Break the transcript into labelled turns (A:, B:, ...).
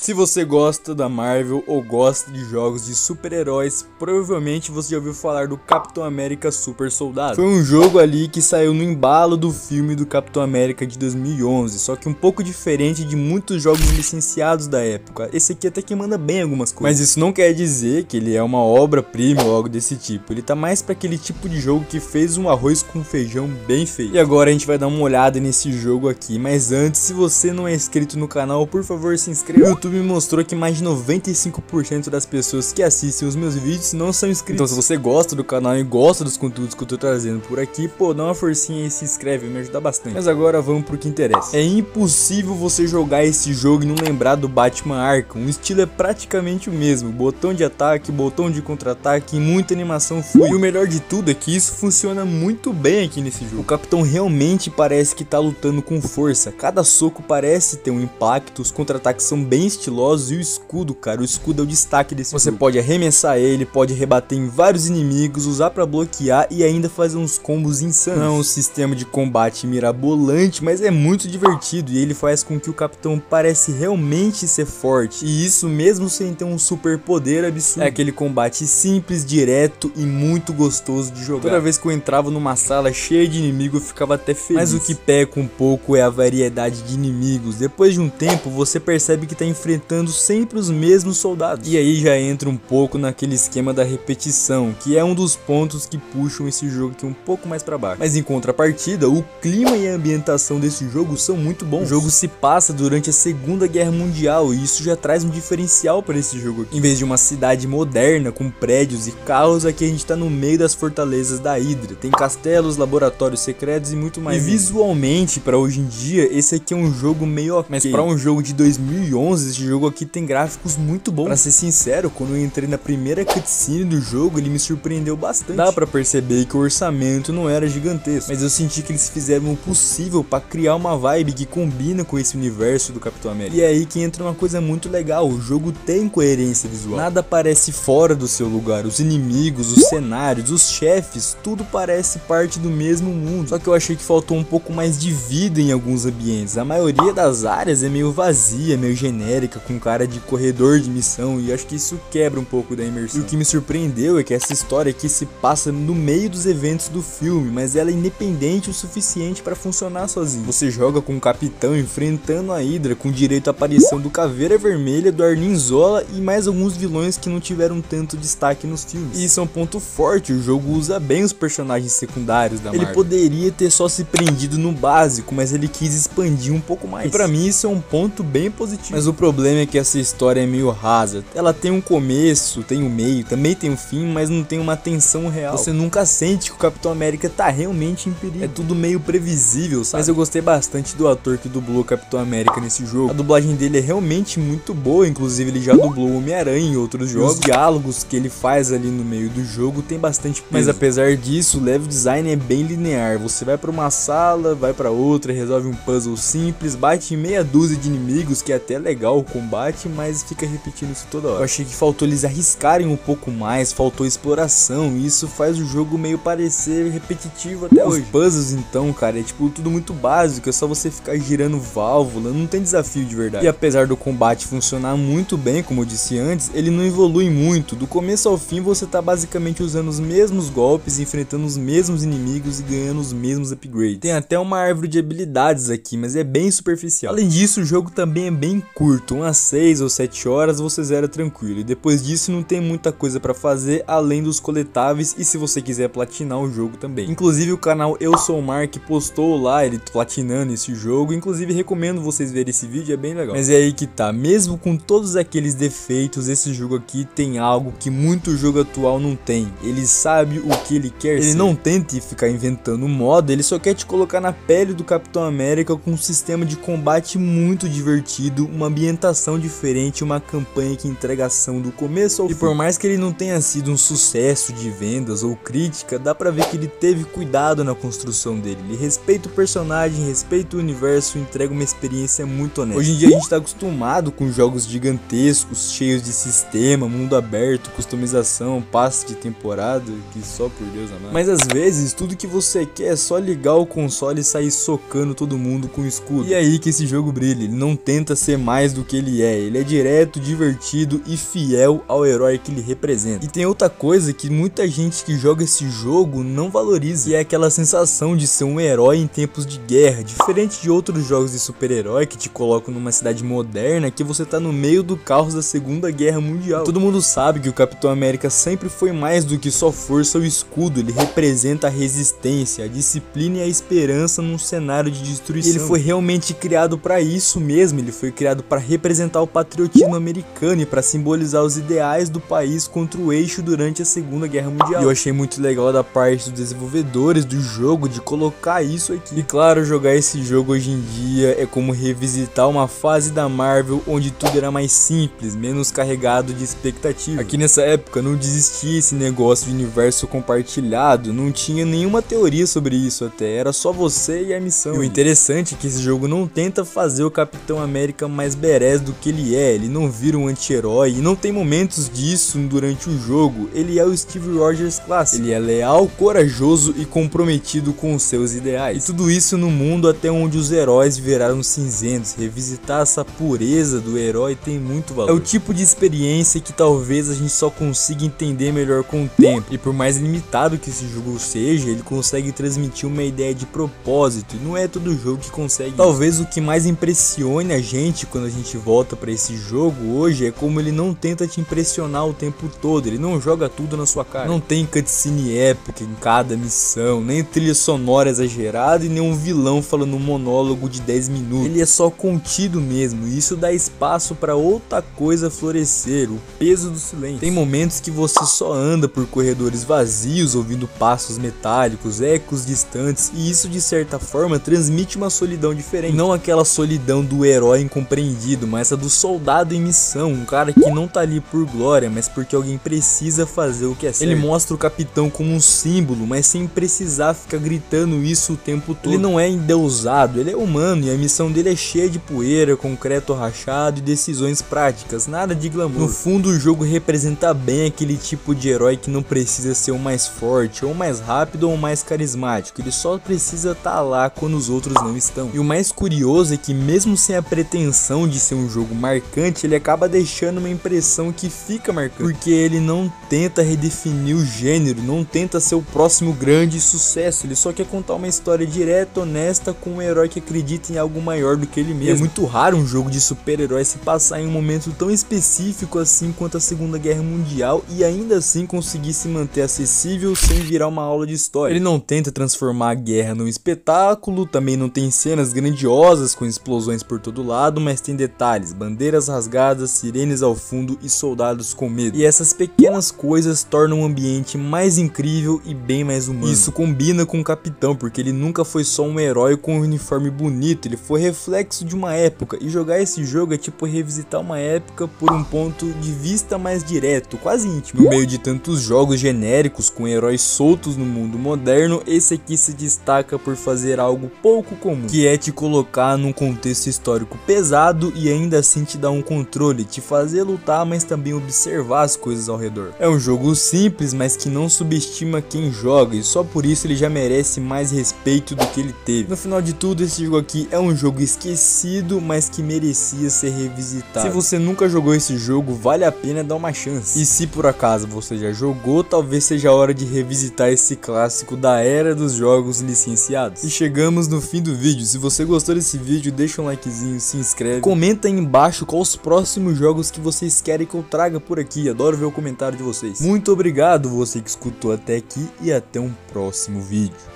A: Se você gosta da Marvel ou gosta de jogos de super-heróis, provavelmente você já ouviu falar do Capitão América Super Soldado. Foi um jogo ali que saiu no embalo do filme do Capitão América de 2011, só que um pouco diferente de muitos jogos licenciados da época. Esse aqui até que manda bem algumas coisas. Mas isso não quer dizer que ele é uma obra-prima ou algo desse tipo. Ele tá mais pra aquele tipo de jogo que fez um arroz com feijão bem feito. E agora a gente vai dar uma olhada nesse jogo aqui, mas antes, se você não é inscrito no canal, por favor se inscreva. O YouTube me mostrou que mais de 95% das pessoas que assistem os meus vídeos não são inscritos. Então se você gosta do canal e gosta dos conteúdos que eu tô trazendo por aqui, pô, dá uma forcinha e se inscreve, me ajuda bastante. Mas agora vamos pro que interessa. É impossível você jogar esse jogo e não lembrar do Batman Arkham. O estilo é praticamente o mesmo, botão de ataque, botão de contra-ataque e muita animação fluida. E o melhor de tudo é que isso funciona muito bem aqui nesse jogo. O Capitão realmente parece que tá lutando com força, cada soco parece ter um impacto, os contra-ataques são bem estilosos e o escudo, cara, o escudo é o destaque desse jogo. Você pode arremessar ele, pode rebater em vários inimigos, usar pra bloquear e ainda fazer uns combos insanos. Não é um sistema de combate mirabolante, mas é muito divertido e ele faz com que o Capitão parece realmente ser forte. E isso mesmo sem ter um super poder absurdo. É aquele combate simples, direto e muito gostoso de jogar. Toda vez que eu entrava numa sala cheia de inimigos eu ficava até feliz. Mas o que peca um pouco é a variedade de inimigos. Depois de um tempo você percebe que tá enfrentando sempre os mesmos soldados. E aí já entra um pouco naquele esquema da repetição, que é um dos pontos que puxam esse jogo aqui um pouco mais pra baixo. Mas em contrapartida, o clima e a ambientação desse jogo são muito bons. O jogo se passa durante a Segunda Guerra Mundial e isso já traz um diferencial para esse jogo aqui. Em vez de uma cidade moderna com prédios e carros, aqui a gente tá no meio das fortalezas da Hydra. Tem castelos, laboratórios secretos e muito mais. E visualmente, para hoje em dia, esse aqui é um jogo meio ok. Mas para um jogo de 2011, esse jogo aqui tem gráficos muito bons. Pra ser sincero, quando eu entrei na primeira cutscene do jogo, ele me surpreendeu bastante. Dá pra perceber que o orçamento não era gigantesco, mas eu senti que eles fizeram o possível pra criar uma vibe que combina com esse universo do Capitão América. E é aí que entra uma coisa muito legal, o jogo tem coerência visual. Nada parece fora do seu lugar, os inimigos, os cenários, os chefes, tudo parece parte do mesmo mundo. Só que eu achei que faltou um pouco mais de vida em alguns ambientes. A maioria das áreas é meio vazia, meio genérica, com cara de corredor de missão, e acho que isso quebra um pouco da imersão. E o que me surpreendeu é que essa história aqui se passa no meio dos eventos do filme, mas ela é independente o suficiente para funcionar sozinha. Você joga com o Capitão enfrentando a Hydra, com direito à aparição do Caveira Vermelha, do Arnim Zola e mais alguns vilões que não tiveram tanto destaque nos filmes. E isso é um ponto forte, o jogo usa bem os personagens secundários da Marvel. Ele poderia ter só se prendido no básico, mas ele quis expandir um pouco mais. E pra mim isso é um ponto bem positivo. Mas o problema é que essa história é meio rasa. Ela tem um começo, tem um meio, também tem um fim, mas não tem uma tensão real. Você nunca sente que o Capitão América tá realmente em perigo. É tudo meio previsível, sabe? Mas eu gostei bastante do ator que dublou o Capitão América nesse jogo. A dublagem dele é realmente muito boa, inclusive ele já dublou o Homem-Aranha em outros jogos. Os diálogos que ele faz ali no meio do jogo tem bastante peso. Mas apesar disso, o level design é bem linear. Você vai pra uma sala, vai pra outra, resolve um puzzle simples, bate em meia dúzia de inimigos, que é até legal o combate, mas fica repetindo isso toda hora. Eu achei que faltou eles arriscarem um pouco mais, faltou exploração, e isso faz o jogo meio parecer repetitivo até hoje. Os puzzles então, cara, é tipo tudo muito básico, é só você ficar girando válvula, não tem desafio de verdade. E apesar do combate funcionar muito bem, como eu disse antes, ele não evolui muito. Do começo ao fim você tá basicamente usando os mesmos golpes, enfrentando os mesmos inimigos e ganhando os mesmos upgrades. Tem até uma árvore de habilidades aqui, mas é bem superficial. Além disso, o jogo também é bem curto, umas 6 ou 7 horas você zera tranquilo, e depois disso não tem muita coisa pra fazer além dos coletáveis e se você quiser platinar o jogo também. Inclusive o canal Eu Sou o Mark postou lá ele platinando esse jogo, inclusive recomendo vocês verem esse vídeo, é bem legal. Mas é aí que tá, mesmo com todos aqueles defeitos, esse jogo aqui tem algo que muito jogo atual não tem. Ele sabe o que ele quer ser. Ele não tenta ficar inventando moda, ele só quer te colocar na pele do Capitão América com um sistema de combate muito divertido, uma ambientação diferente, uma campanha que entrega ação do começo ao fim. E por mais que ele não tenha sido um sucesso de vendas ou crítica, dá pra ver que ele teve cuidado na construção dele. Ele respeita o personagem, respeita o universo, entrega uma experiência muito honesta. Hoje em dia a gente tá acostumado com jogos gigantescos, cheios de sistema, mundo aberto, customização, passe de temporada, que só por Deus amado. Mas às vezes tudo que você quer é só ligar o console e sair socando todo mundo com o escudo. E é aí que esse jogo brilha, ele não tenta ser mais do que ele é. Ele é direto, divertido e fiel ao herói que ele representa. E tem outra coisa que muita gente que joga esse jogo não valoriza, que é aquela sensação de ser um herói em tempos de guerra, diferente de outros jogos de super-herói que te colocam numa cidade moderna que você tá no meio do caos da Segunda Guerra Mundial. Todo mundo sabe que o Capitão América sempre foi mais do que só força ou escudo, ele representa a resistência, a disciplina e a esperança num cenário de destruição. Ele foi realmente criado para isso mesmo, ele foi criado para representar o patriotismo americano e para simbolizar os ideais do país contra o eixo durante a Segunda Guerra Mundial. E eu achei muito legal da parte dos desenvolvedores do jogo de colocar isso aqui. E claro, jogar esse jogo hoje em dia é como revisitar uma fase da Marvel onde tudo era mais simples, menos carregado de expectativa. Aqui nessa época não existia esse negócio de universo compartilhado, não tinha nenhuma teoria sobre isso até, era só você e a missão. E o interessante é que esse jogo não tenta fazer o Capitão América mais badass do que ele é, ele não vira um anti-herói e não tem momentos disso durante o jogo, ele é o Steve Rogers clássico, ele é leal, corajoso e comprometido com os seus ideais. E tudo isso no mundo até onde os heróis viraram cinzentos. Revisitar essa pureza do herói tem muito valor. É o tipo de experiência que talvez a gente só consiga entender melhor com o tempo. E por mais limitado que esse jogo seja, ele consegue transmitir uma ideia de propósito. E não é todo jogo que consegue. Talvez o que mais impressione a gente quando a gente volta pra esse jogo hoje é como ele não tenta te impressionar o tempo todo. Ele não joga tudo na sua cara. Não tem cutscene épica em cada missão, nem trilha sonora exagerada e nem um vilão falando um monólogo de 10 minutos. Ele é só contido mesmo, e isso dá espaço para outra coisa florescer, o peso do silêncio. Tem momentos que você só anda por corredores vazios, ouvindo passos metálicos, ecos distantes, e isso de certa forma transmite uma solidão diferente. Não aquela solidão do herói incompreendido, mas a do soldado em missão, um cara que não tá ali por glória, mas porque alguém precisa fazer o que é certo. Ele mostra o capitão como um símbolo, mas sem precisar ficar gritando isso o tempo todo. Ele não é endeusado, ele é humano e a missão dele é cheia de poeira, concreto rachado e decisões práticas, nada de glamour. No fundo, o jogo representa bem aquele tipo de herói que não precisa ser o mais forte, ou mais rápido ou mais carismático, ele só precisa estar lá quando os outros não estão. E o mais curioso é que mesmo sem a pretensão de ser um jogo marcante, ele acaba deixando uma impressão que fica marcante, porque ele não tenta redefinir o gênero, não tenta ser o próximo grande sucesso, ele só quer contar uma história direta, honesta, com um herói que acredita em algo maior do que ele mesmo. É muito raro um jogo de super-herói se passar em um momento tão específico assim quanto a Segunda Guerra Mundial e ainda assim conseguir se manter acessível sem virar uma aula de história. Ele não tenta transformar a guerra num espetáculo, também não tem cenas grandiosas com explosões por todo lado, mas tem detalhes, bandeiras rasgadas, sirenes ao fundo e soldados com medo. E essas pequenas coisas tornam o ambiente mais incrível e bem mais humano. Isso combina com o Capitão, porque ele nunca foi só um herói com um uniforme bonito, ele foi reflexo de uma época, e jogar esse jogo é tipo revisitar uma época por um ponto de vista mais direto, quase íntimo. No meio de tantos jogos genéricos com heróis soltos no mundo moderno, esse aqui se destaca por fazer algo pouco comum, que é te colocar num contexto histórico pesado e ainda assim te dar um controle, te fazer lutar, mas também observar as coisas ao redor. É um jogo simples, mas que não subestima quem joga, e só por isso ele já merece mais respeito do que ele teve. No final de tudo, esse jogo aqui é um jogo esquecido, mas que merecia ser revisitado. Se você nunca jogou esse jogo, vale a pena dar uma chance. E se por acaso você já jogou, talvez seja a hora de revisitar esse clássico da era dos jogos licenciados. E chegamos no fim do vídeo. Se você gostou desse vídeo, deixa um likezinho, se inscreve, comenta aí embaixo quais os próximos jogos que vocês querem que eu traga por aqui. Adoro ver o comentário de vocês. Muito obrigado você que escutou até aqui e até um próximo vídeo.